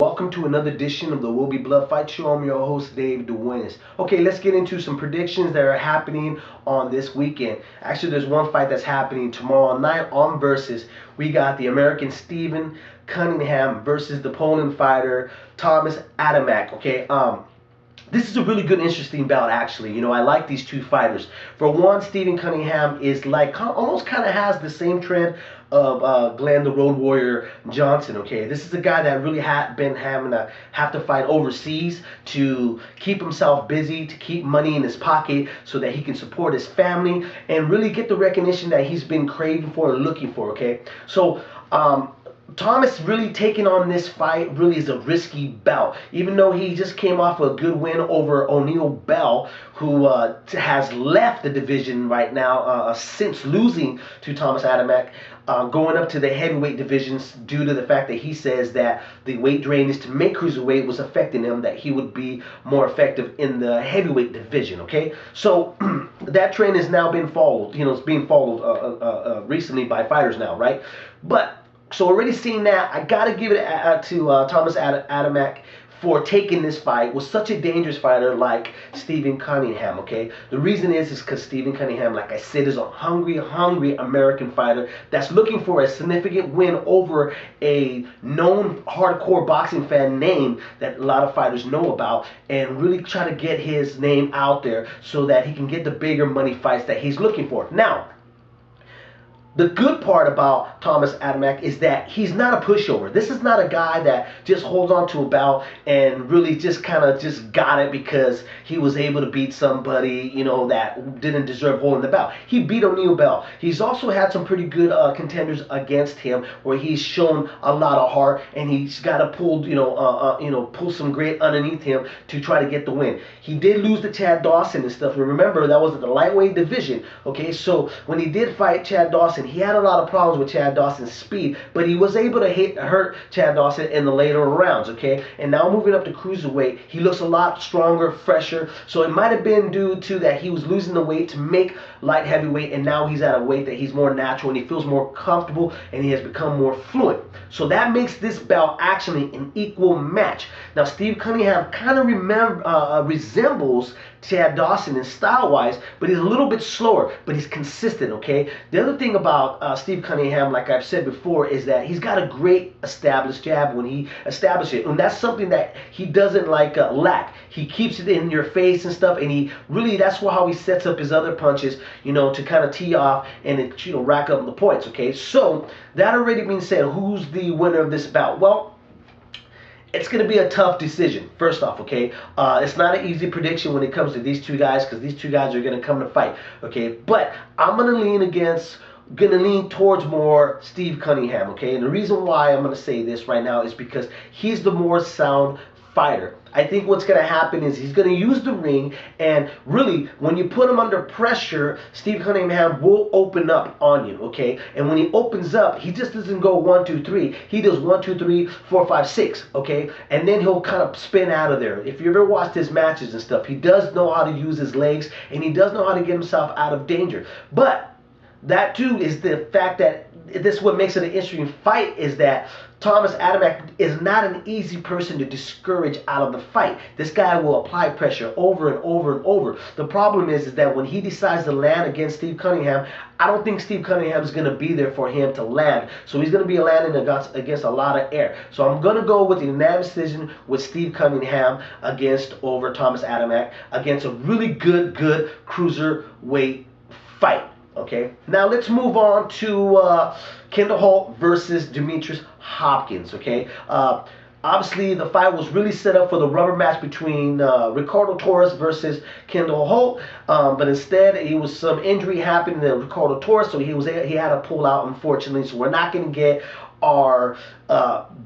Welcome to another edition of the Will Be Blood Fight Show. I'm your host, Dave Duenas. Okay, let's get into some predictions that are happening on this weekend. Actually, there's one fight that's happening tomorrow night on Versus. We got the American Stephen Cunningham versus the Poland fighter Thomas Adamak. Okay, this is a really good, interesting bout, actually. You know, I like these two fighters. For one, Stephen Cunningham is like almost kind of has the same trend of Glenn the Road Warrior Johnson. Okay, this is a guy that really had been having to have to fight overseas to keep himself busy, to keep money in his pocket, so that he can support his family and really get the recognition that he's been craving for and looking for. Okay, so Thomas really taking on this fight really is a risky bout. Even though he just came off a good win over O'Neal Bell, who has left the division right now since losing to Thomas Adamak, going up to the heavyweight divisions due to the fact that he says that the weight drainage to make cruiserweight was affecting him, that he would be more effective in the heavyweight division. Okay, so that trend has now been followed. You know, it's being followed recently by fighters now, right? But so already seeing that, I got to give it to Thomas Adamak for taking this fight with such a dangerous fighter like Stephen Cunningham. Okay, the reason is because Stephen Cunningham, like I said, is a hungry American fighter that's looking for a significant win over a known hardcore boxing fan name that a lot of fighters know about, and really try to get his name out there so that he can get the bigger money fights that he's looking for. Now, the good part about Thomas Adamak is that he's not a pushover. This is not a guy that just holds on to a bout and really just kind of just got it because he was able to beat somebody, you know, that didn't deserve holding the belt. He beat O'Neal Bell. He's also had some pretty good contenders against him where he's shown a lot of heart, and he's got to pull, pull some grit underneath him to try to get the win. He did lose to Chad Dawson and stuff. Remember, that was at the lightweight division. Okay, so when he did fight Chad Dawson, he had a lot of problems with Chad Dawson's speed, but he was able to hurt Chad Dawson in the later rounds, okay? And now moving up to cruiserweight, he looks a lot stronger, fresher, so it might have been due to that he was losing the weight to make light heavyweight, and now he's at a weight that he's more natural, and he feels more comfortable, and he has become more fluent. So that makes this bout actually an equal match. Now, Steve Cunningham kind of resembles Chad Dawson in style-wise, but he's a little bit slower, but he's consistent, okay? The other thing about Steve Cunningham, like I've said before, is that he's got a great established jab when he establishes it, and that's something that he doesn't lack. He keeps it in your face and stuff, and he really, that's how he sets up his other punches, you know, to kind of tee off and, you know, rack up the points, okay? So, that already being said, who's the winner of this bout? Well, it's going to be a tough decision, first off, okay? It's not an easy prediction when it comes to these two guys, because these two guys are going to come to fight, okay? But I'm going to lean towards more Steve Cunningham, okay? And the reason why I'm going to say this right now is because he's the more sound fighter. I think what's going to happen is he's going to use the ring, and really, when you put him under pressure, Steve Cunningham will open up on you, okay? And when he opens up, he just doesn't go 1, 2, 3. He does 1, 2, 3, 4, 5, 6, okay? And then he'll kind of spin out of there. If you ever watched his matches and stuff, he does know how to use his legs, and he does know how to get himself out of danger. But that too is the fact that this is what makes it an interesting fight, is that Thomas Adamak is not an easy person to discourage out of the fight. This guy will apply pressure over and over and over. The problem is that when he decides to land against Steve Cunningham, I don't think Steve Cunningham is going to be there for him to land. So he's going to be landing against a lot of air. So I'm going to go with the unanimous decision with Steve Cunningham over Thomas Adamak against a really good cruiserweight fight. Okay, now let's move on to Okendo Holt versus Demetrius Hopkins. Okay, obviously the fight was really set up for the rubber match between Ricardo Torres versus Okendo Holt, but instead it was some injury happening to Ricardo Torres, so he had to pull out, unfortunately. So we're not going to get our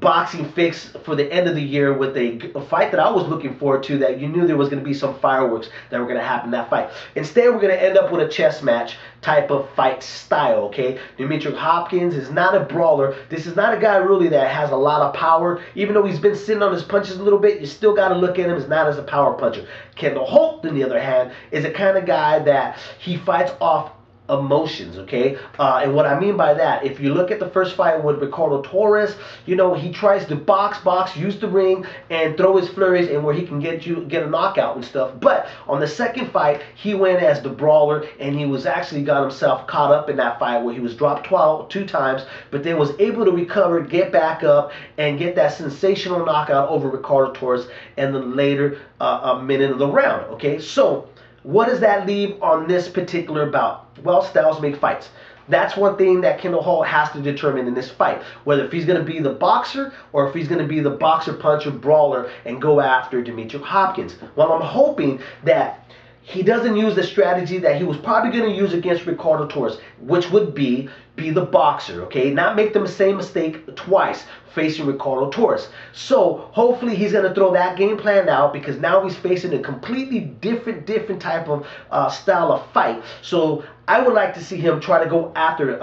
boxing fix for the end of the year with a fight that I was looking forward to, that you knew there was going to be some fireworks that were going to happen in that fight. Instead, we're going to end up with a chess match type of fight style, okay? Demetrius Hopkins is not a brawler. This is not a guy really that has a lot of power. Even though he's been sitting on his punches a little bit, you still got to look at him as not as a power puncher. Okendo Holt, on the other hand, is a kind of guy that he fights off emotions, okay? And what I mean by that, if you look at the first fight with Ricardo Torres, you know, he tries to box, use the ring, and throw his flurries and where he can get a knockout and stuff. But on the second fight, he went as the brawler, and he was actually got himself caught up in that fight where he was dropped two times, but then was able to recover, get back up, and get that sensational knockout over Ricardo Torres in the later minute of the round, okay? So what does that leave on this particular bout? Well, styles make fights. That's one thing that Kendall Holt has to determine in this fight, whether if he's going to be the boxer or if he's going to be the boxer, puncher, brawler, and go after Demetrius Hopkins. Well, I'm hoping that he doesn't use the strategy that he was probably going to use against Ricardo Torres, which would be the boxer, okay? Not make the same mistake twice facing Ricardo Torres. So hopefully he's going to throw that game plan out, because now he's facing a completely different type of style of fight. So I would like to see him try to go after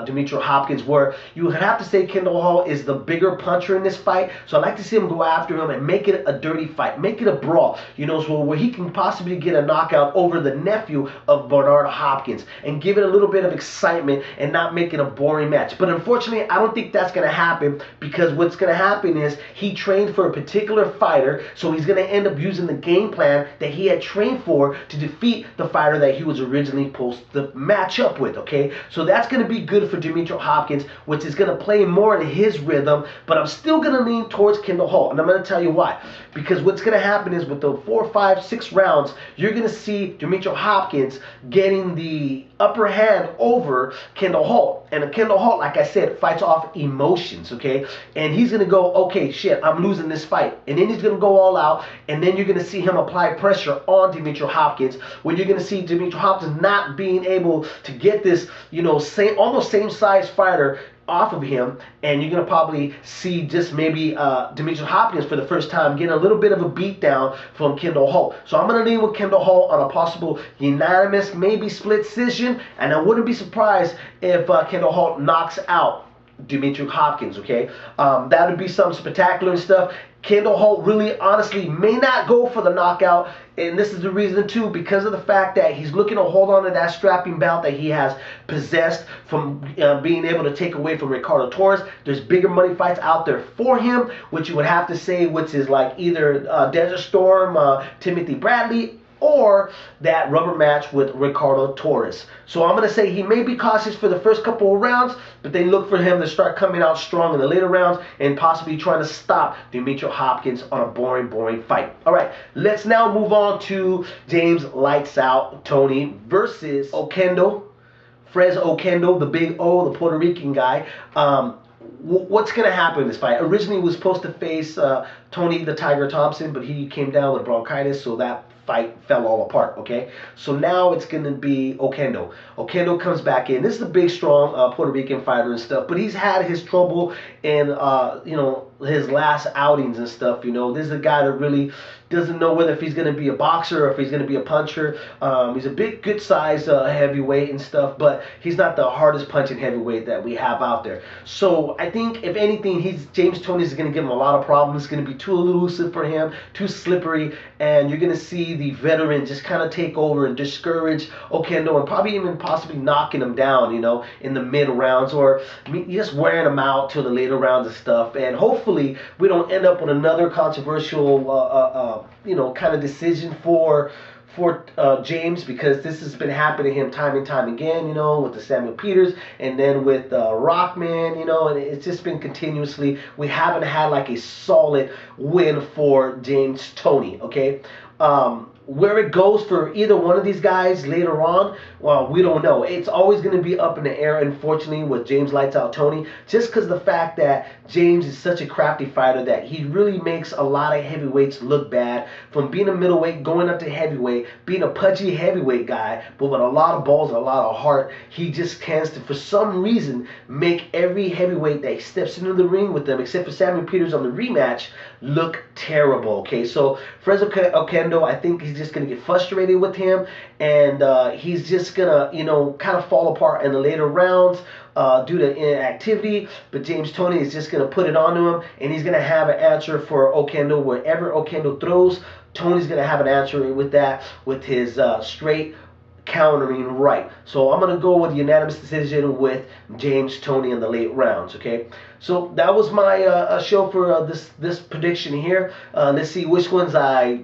Demetrius Hopkins, where you would have to say Kendall Holt is the bigger puncher in this fight. So I'd like to see him go after him and make it a dirty fight, make it a brawl, you know, so where he can possibly get a knockout over the nephew of Bernard Hopkins and give it a little bit of excitement and not make it a boring match. But unfortunately, I don't think that's going to happen, because what's going to happen is he trained for a particular fighter, so he's going to end up using the game plan that he had trained for to defeat the fighter that he was originally supposed to match up with, okay? So that's going to be good for Demetrius Hopkins, which is going to play more in his rhythm, but I'm still going to lean towards Kendall Holt, and I'm going to tell you why. Because what's going to happen is with the 4, 5, 6 rounds, you're going to see Demetrius Hopkins getting the upper hand over Kendall Holt. And Kendall Holt, like I said, fights off emotions, okay? And he's going to go, okay, shit, I'm losing this fight. And then he's going to go all out, and then you're going to see him apply pressure on Demetrius Hopkins, where you're going to see Demetrius Hopkins not being able to get this, you know, almost same size fighter off of him, and you're going to probably see just maybe Demetrius Hopkins for the first time getting a little bit of a beatdown from Kendall Holt. So I'm going to lean with Kendall Holt on a possible unanimous, maybe split decision, and I wouldn't be surprised if Kendall Holt knocks out Demetrius Hopkins, okay? That would be some spectacular stuff. Kendall Holt really, honestly, may not go for the knockout, and this is the reason, too, because of the fact that he's looking to hold on to that strapping belt that he has possessed from being able to take away from Ricardo Torres. There's bigger money fights out there for him, which you would have to say, which is like either Desert Storm, Timothy Bradley, or that rubber match with Ricardo Torres. So I'm going to say he may be cautious for the first couple of rounds, but they look for him to start coming out strong in the later rounds and possibly trying to stop Demetrius Hopkins on a boring fight. All right, let's now move on to James Lights Out Toney versus Okendo. Frez Okendo, the big O, the Puerto Rican guy. What's going to happen in this fight? Originally, he was supposed to face Toney the Tiger Thompson, but he came down with bronchitis, so that fight fell all apart, okay? So now it's going to be Okendo. Okendo comes back in. This is a big, strong Puerto Rican fighter and stuff, but he's had his trouble in, you know, his last outings and stuff, you know. This is a guy that really doesn't know whether if he's going to be a boxer or if he's going to be a puncher. He's a big, good-sized heavyweight and stuff, but he's not the hardest punching heavyweight that we have out there. So I think, if anything, James Toney is going to give him a lot of problems. It's going to be too elusive for him, too slippery, and you're going to see the veteran just kind of take over and discourage Okendo and probably even possibly knocking him down, you know, in the mid rounds, or just wearing him out till the later rounds and stuff. And hopefully we don't end up with another controversial you know, kind of decision for James, because this has been happening to him time and time again, you know, with the Samuel Peters and then with Rockman, you know, and it's just been continuously. We haven't had like a solid win for James Toney, okay? Where it goes for either one of these guys later on, well, we don't know. It's always going to be up in the air, unfortunately, with James Lights Out Toney, just because the fact that James is such a crafty fighter that he really makes a lot of heavyweights look bad. From being a middleweight, going up to heavyweight, being a pudgy heavyweight guy, but with a lot of balls and a lot of heart, he just tends to, for some reason, make every heavyweight that he steps into the ring with them, except for Samuel Peters on the rematch, look terrible, okay? So, Frez Okendo, I think he's just going to get frustrated with him, and he's just going to, you know, kind of fall apart in the later rounds due to inactivity. But James Toney is just going to put it onto him, and he's going to have an answer for Okendo. Wherever Okendo throws, Tony's going to have an answer with that, with his straight countering right. So I'm going to go with unanimous decision with James Toney in the late rounds. Okay, so that was my show for this prediction here. Let's see which ones I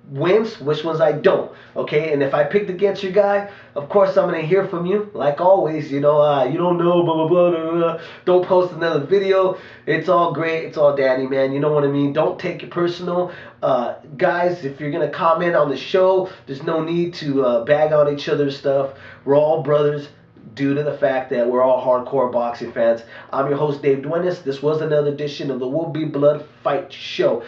wins, which ones I don't. Okay, and if I picked against your guy, of course I'm gonna hear from you. Like always, you know, you don't know, blah blah blah, blah blah. Don't post another video. It's all great. It's all dandy, man. You know what I mean? Don't take it personal, guys. If you're gonna comment on the show, there's no need to bag on each other's stuff. We're all brothers, due to the fact that we're all hardcore boxing fans. I'm your host, Dave Duenas. This was another edition of the Will Be Blood Fight Show.